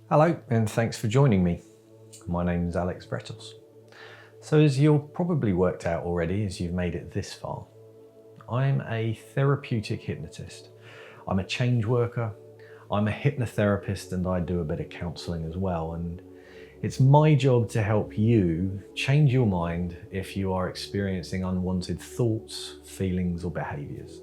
Hello, and thanks for joining me. My name is Vrettos. So as you've probably worked out already as you've made it this far, I'm a therapeutic hypnotist. I'm a change worker, I'm a hypnotherapist, and I do a bit of counselling as well. And it's my job to help you change your mind if you are experiencing unwanted thoughts, feelings, or behaviours.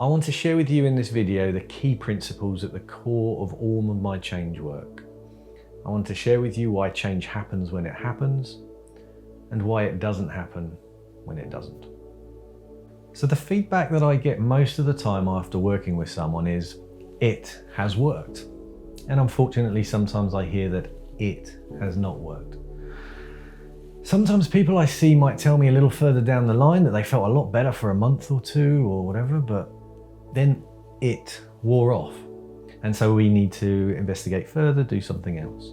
I want to share with you in this video the key principles at the core of all of my change work. I want to share with you why change happens when it happens and why it doesn't happen when it doesn't. So the feedback that I get most of the time after working with someone is, it has worked. And unfortunately, sometimes I hear that it has not worked. Sometimes people I see might tell me a little further down the line that they felt a lot better for a month or two or whatever, but then it wore off. And so we need to investigate further, do something else.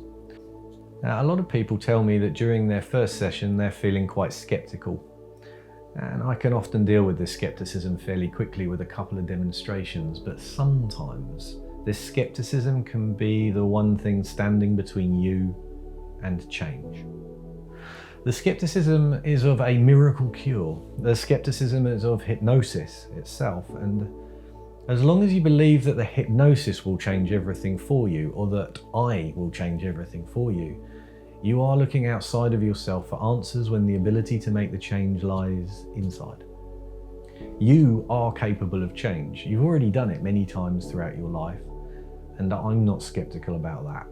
Now, a lot of people tell me that during their first session, they're feeling quite skeptical. And I can often deal with this skepticism fairly quickly with a couple of demonstrations, but sometimes this skepticism can be the one thing standing between you and change. The skepticism is of a miracle cure. The skepticism is of hypnosis itself, and as long as you believe that the hypnosis will change everything for you, or that I will change everything for you, you are looking outside of yourself for answers when the ability to make the change lies inside. You are capable of change. You've already done it many times throughout your life, and I'm not skeptical about that.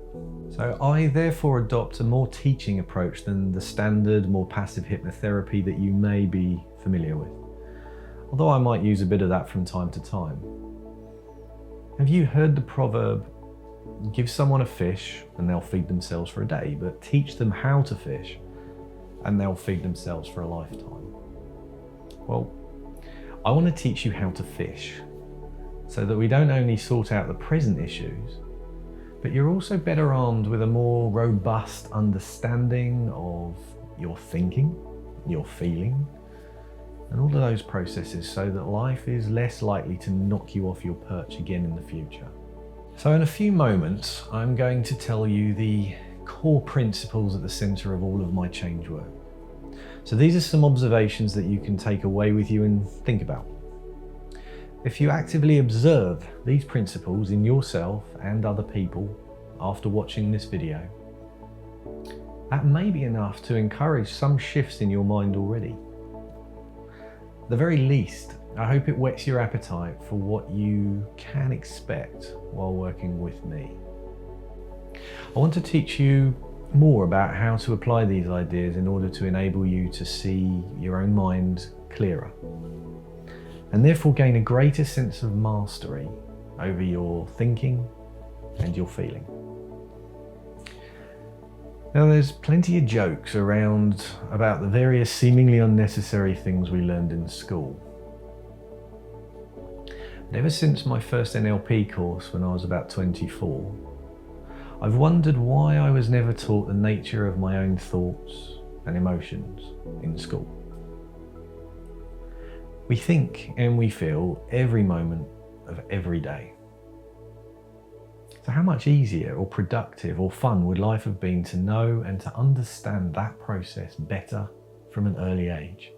So I therefore adopt a more teaching approach than the standard, more passive hypnotherapy that you may be familiar with, although I might use a bit of that from time to time. Have you heard the proverb, give someone a fish and they'll feed themselves for a day, but teach them how to fish and they'll feed themselves for a lifetime? Well, I want to teach you how to fish so that we don't only sort out the present issues, but you're also better armed with a more robust understanding of your thinking, your feeling, and all of those processes, so that life is less likely to knock you off your perch again in the future. So in a few moments, I'm going to tell you the core principles at the center of all of my change work. So these are some observations that you can take away with you and think about. If you actively observe these principles in yourself and other people after watching this video, that may be enough to encourage some shifts in your mind already. At the very least, I hope it whets your appetite for what you can expect while working with me. I want to teach you more about how to apply these ideas in order to enable you to see your own mind clearer, and therefore gain a greater sense of mastery over your thinking and your feeling. Now, there's plenty of jokes around about the various seemingly unnecessary things we learned in school. But ever since my first NLP course when I was about 24, I've wondered why I was never taught the nature of my own thoughts and emotions in school. We think and we feel every moment of every day. So how much easier or productive or fun would life have been to know and to understand that process better from an early age?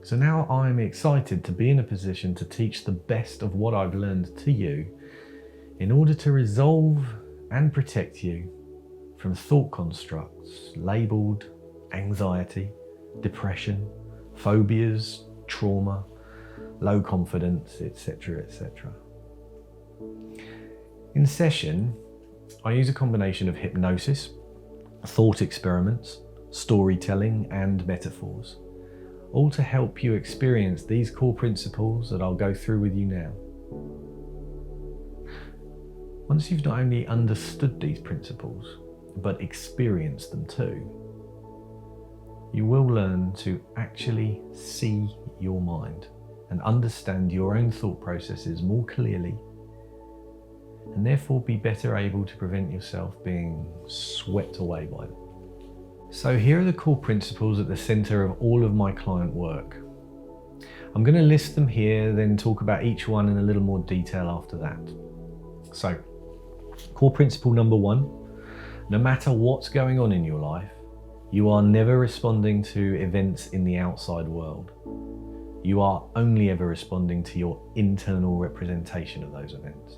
So now I'm excited to be in a position to teach the best of what I've learned to you in order to resolve and protect you from thought constructs labelled anxiety, depression, phobias, trauma, low confidence, etc., etc. In session, I use a combination of hypnosis, thought experiments, storytelling, and metaphors, all to help you experience these core principles that I'll go through with you now. Once you've not only understood these principles, but experienced them too, you will learn to actually see your mind and understand your own thought processes more clearly, and therefore be better able to prevent yourself being swept away by them. So here are the core principles at the center of all of my client work. I'm going to list them here, then talk about each one in a little more detail after that. So, Core principle number 1, no matter what's going on in your life, you are never responding to events in the outside world. You are only ever responding to your internal representation of those events.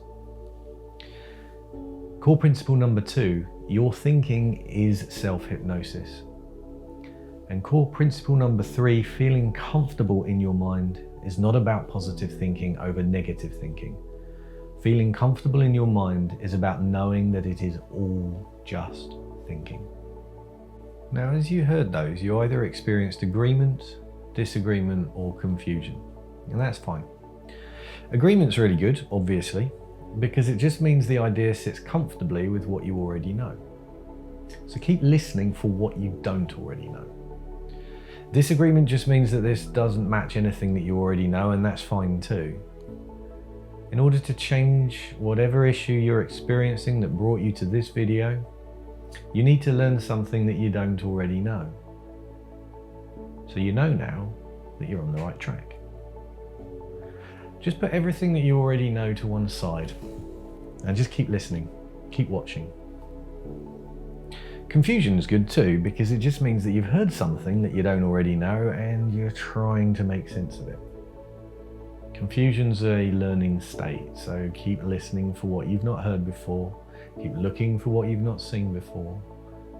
Core principle number 2, your thinking is self-hypnosis. And core principle number 3, feeling comfortable in your mind is not about positive thinking over negative thinking. Feeling comfortable in your mind is about knowing that it is all just thinking. Now, as you heard those, you either experienced agreement, disagreement, or confusion. And that's fine. Agreement's really good, obviously, because it just means the idea sits comfortably with what you already know. So keep listening for what you don't already know. Disagreement just means that this doesn't match anything that you already know, and that's fine too. In order to change whatever issue you're experiencing that brought you to this video, you need to learn something that you don't already know. So you know now that you're on the right track. Just put everything that you already know to one side and just keep listening, keep watching. Confusion is good too, because it just means that you've heard something that you don't already know and you're trying to make sense of it. Confusion's a learning state, so keep listening for what you've not heard before, keep looking for what you've not seen before,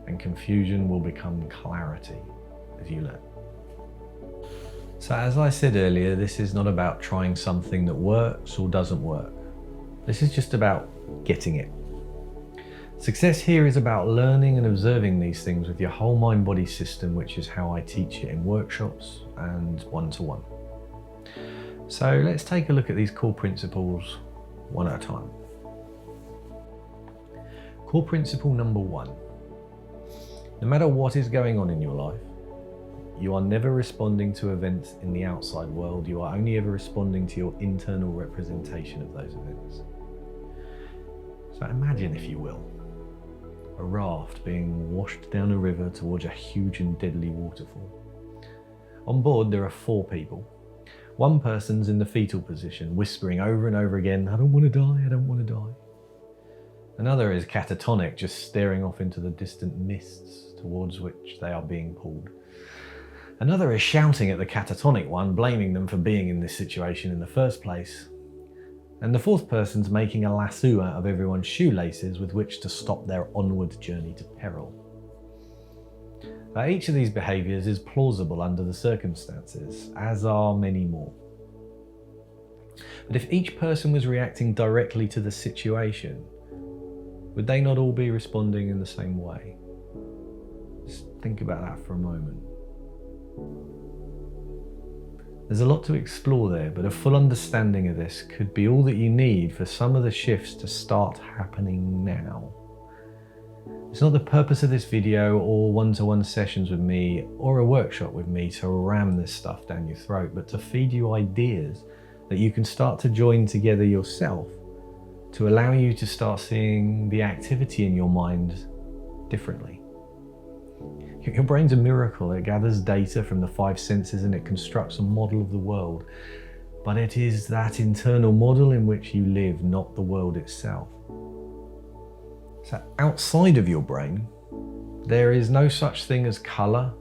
and confusion will become clarity as you learn. So as I said earlier, this is not about trying something that works or doesn't work. This is just about getting it. Success here is about learning and observing these things with your whole mind-body system, which is how I teach it in workshops and one-to-one. So let's take a look at these core principles one at a time. Core principle number 1. No matter what is going on in your life, you are never responding to events in the outside world. You are only ever responding to your internal representation of those events. So imagine, if you will, a raft being washed down a river towards a huge and deadly waterfall. On board there are 4 people. One person's in the fetal position, whispering over and over again, "I don't want to die, I don't want to die." Another is catatonic, just staring off into the distant mists towards which they are being pulled. Another is shouting at the catatonic one, blaming them for being in this situation in the first place. And the 4th person's making a lasso out of everyone's shoelaces with which to stop their onward journey to peril. Each of these behaviours is plausible under the circumstances, as are many more. But if each person was reacting directly to the situation, would they not all be responding in the same way? Just think about that for a moment. There's a lot to explore there, but a full understanding of this could be all that you need for some of the shifts to start happening now. It's not the purpose of this video or one-to-one sessions with me or a workshop with me to ram this stuff down your throat, but to feed you ideas that you can start to join together yourself to allow you to start seeing the activity in your mind differently. Your brain's a miracle. It gathers data from the 5 senses and it constructs a model of the world. But it is that internal model in which you live, not the world itself. So outside of your brain, there is no such thing as colour,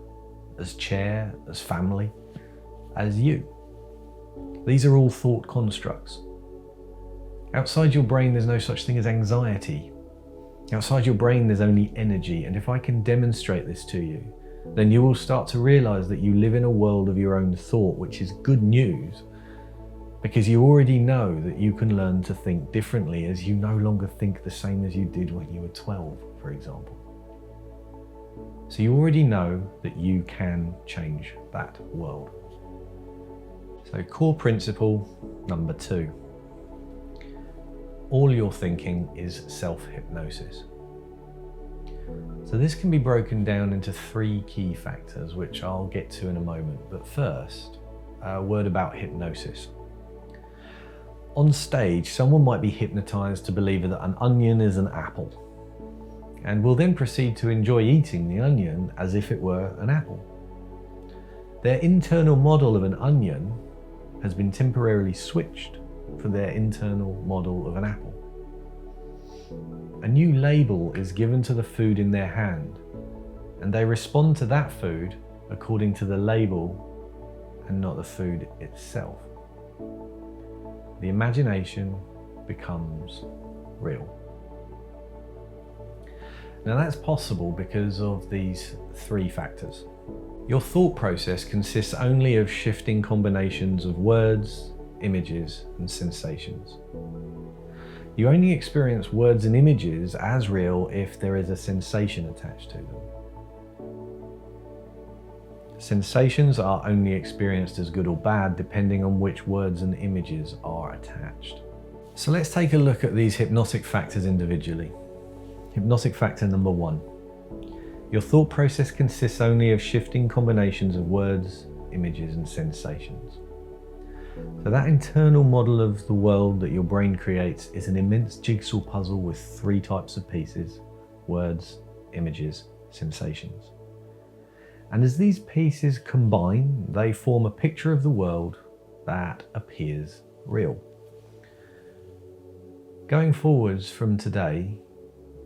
as chair, as family, as you. These are all thought constructs. Outside your brain, there's no such thing as anxiety. Outside your brain, there's only energy. And if I can demonstrate this to you, then you will start to realise that you live in a world of your own thought, which is good news, because you already know that you can learn to think differently as you no longer think the same as you did when you were 12, for example. So you already know that you can change that world. So core principle number 2. All your thinking is self-hypnosis. So this can be broken down into 3 key factors, which I'll get to in a moment. But first, a word about hypnosis. On stage, someone might be hypnotized to believe that an onion is an apple, and will then proceed to enjoy eating the onion as if it were an apple. Their internal model of an onion has been temporarily switched for their internal model of an apple. a new label is given to the food in their hand, and they respond to that food according to the label and not the food itself. The imagination becomes real. Now that's possible because of these three factors. Your thought process consists only of shifting combinations of words, images, and sensations. You only experience words and images as real if there is a sensation attached to them. Sensations are only experienced as good or bad depending on which words and images are attached. So let's take a look at these hypnotic factors individually. Hypnotic factor number 1. Your thought process consists only of shifting combinations of words, images, and sensations. So that internal model of the world that your brain creates is an immense jigsaw puzzle with 3 types of pieces: words, images, sensations. And as these pieces combine, they form a picture of the world that appears real. Going forwards from today,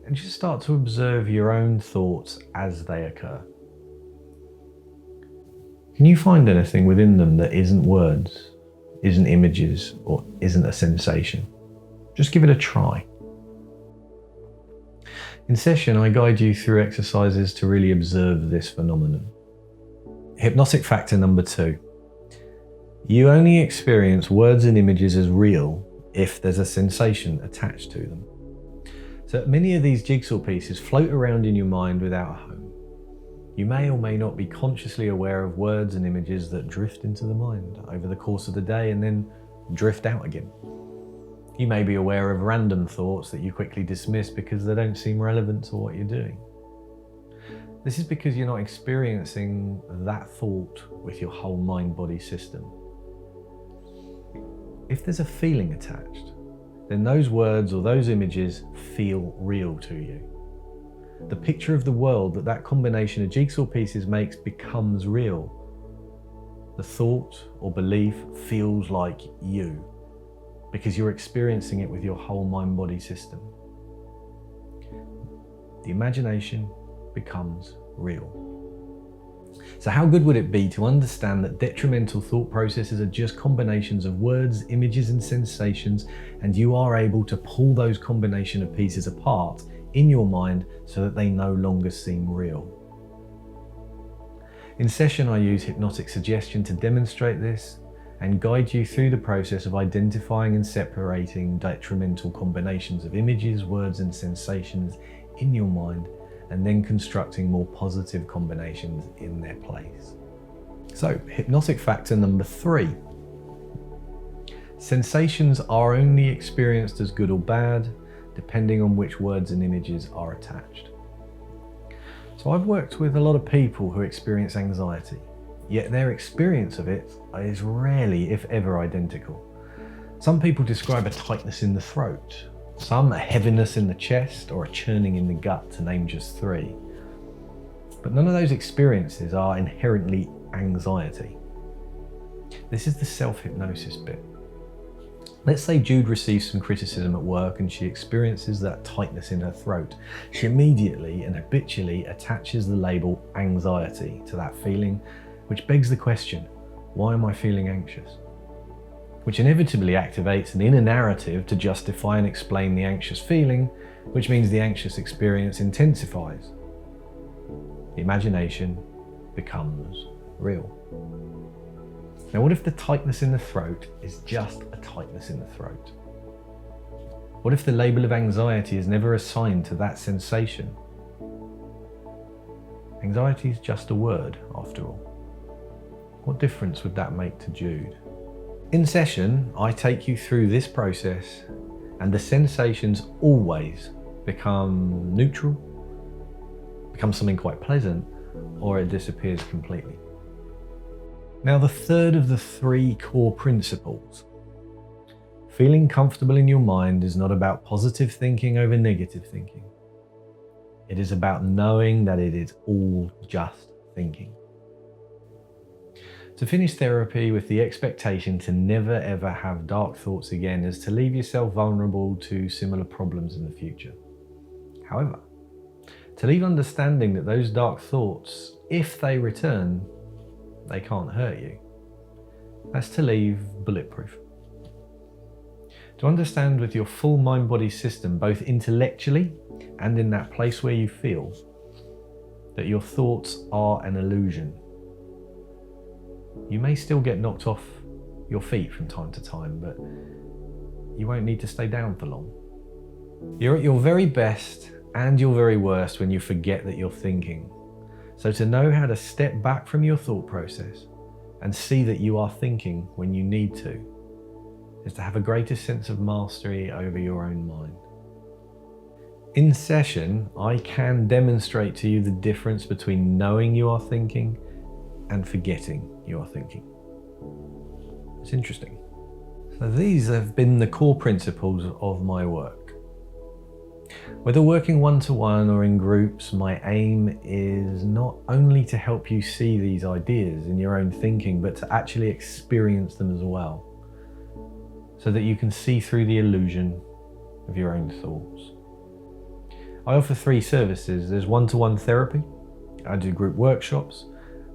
and just start to observe your own thoughts as they occur. Can you find anything within them that isn't words, isn't images, or isn't a sensation? Just give it a try. In session, I guide you through exercises to really observe this phenomenon. Hypnotic factor number 2. You only experience words and images as real if there's a sensation attached to them. So many of these jigsaw pieces float around in your mind without a home. You may or may not be consciously aware of words and images that drift into the mind over the course of the day and then drift out again. You may be aware of random thoughts that you quickly dismiss because they don't seem relevant to what you're doing. This is because you're not experiencing that thought with your whole mind-body system. If there's a feeling attached, then those words or those images feel real to you. The picture of the world that that combination of jigsaw pieces makes becomes real. The thought or belief feels like you because you're experiencing it with your whole mind-body system. The imagination becomes real. So how good would it be to understand that detrimental thought processes are just combinations of words, images, and sensations, and you are able to pull those combination of pieces apart in your mind so that they no longer seem real. In session, I use hypnotic suggestion to demonstrate this and guide you through the process of identifying and separating detrimental combinations of images, words, and sensations in your mind, and then constructing more positive combinations in their place. So, hypnotic factor number 3. Sensations are only experienced as good or bad, depending on which words and images are attached. So I've worked with a lot of people who experience anxiety, yet their experience of it is rarely, if ever, identical. Some people describe a tightness in the throat, some a heaviness in the chest or a churning in the gut, to name just 3. But none of those experiences are inherently anxiety. This is the self-hypnosis bit. Let's say Jude receives some criticism at work and she experiences that tightness in her throat. She immediately and habitually attaches the label anxiety to that feeling, which begs the question, why am I feeling anxious? Which inevitably activates an inner narrative to justify and explain the anxious feeling, which means the anxious experience intensifies. The imagination becomes real. Now, what if the tightness in the throat is just a tightness in the throat? What if the label of anxiety is never assigned to that sensation? Anxiety is just a word, after all. What difference would that make to Jude? In session, I take you through this process and the sensations always become neutral, become something quite pleasant, or it disappears completely. Now, the third of the 3 core principles. Feeling comfortable in your mind is not about positive thinking over negative thinking. It is about knowing that it is all just thinking. To finish therapy with the expectation to never ever have dark thoughts again is to leave yourself vulnerable to similar problems in the future. However, to leave understanding that those dark thoughts, if they return, they can't hurt you, that's to leave bulletproof. To understand with your full mind-body system, both intellectually and in that place where you feel, that your thoughts are an illusion. You may still get knocked off your feet from time to time, but you won't need to stay down for long. You're at your very best and your very worst when you forget that you're thinking. So to know how to step back from your thought process and see that you are thinking when you need to is to have a greater sense of mastery over your own mind. In session, I can demonstrate to you the difference between knowing you are thinking and forgetting you are thinking. It's interesting. So these have been the core principles of my work. Whether working one-to-one or in groups, my aim is not only to help you see these ideas in your own thinking, but to actually experience them as well, so that you can see through the illusion of your own thoughts. I offer 3 services. There's one-to-one therapy, I do group workshops,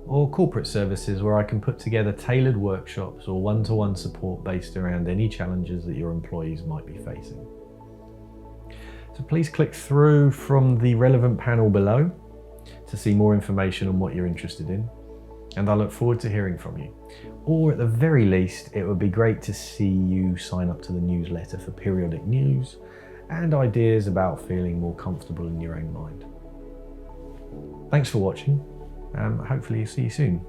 or corporate services where I can put together tailored workshops or one-to-one support based around any challenges that your employees might be facing. So please click through from the relevant panel below to see more information on what you're interested in, and I look forward to hearing from you. Or at the very least, it would be great to see you sign up to the newsletter for periodic news and ideas about feeling more comfortable in your own mind. Thanks for watching. Hopefully see you soon.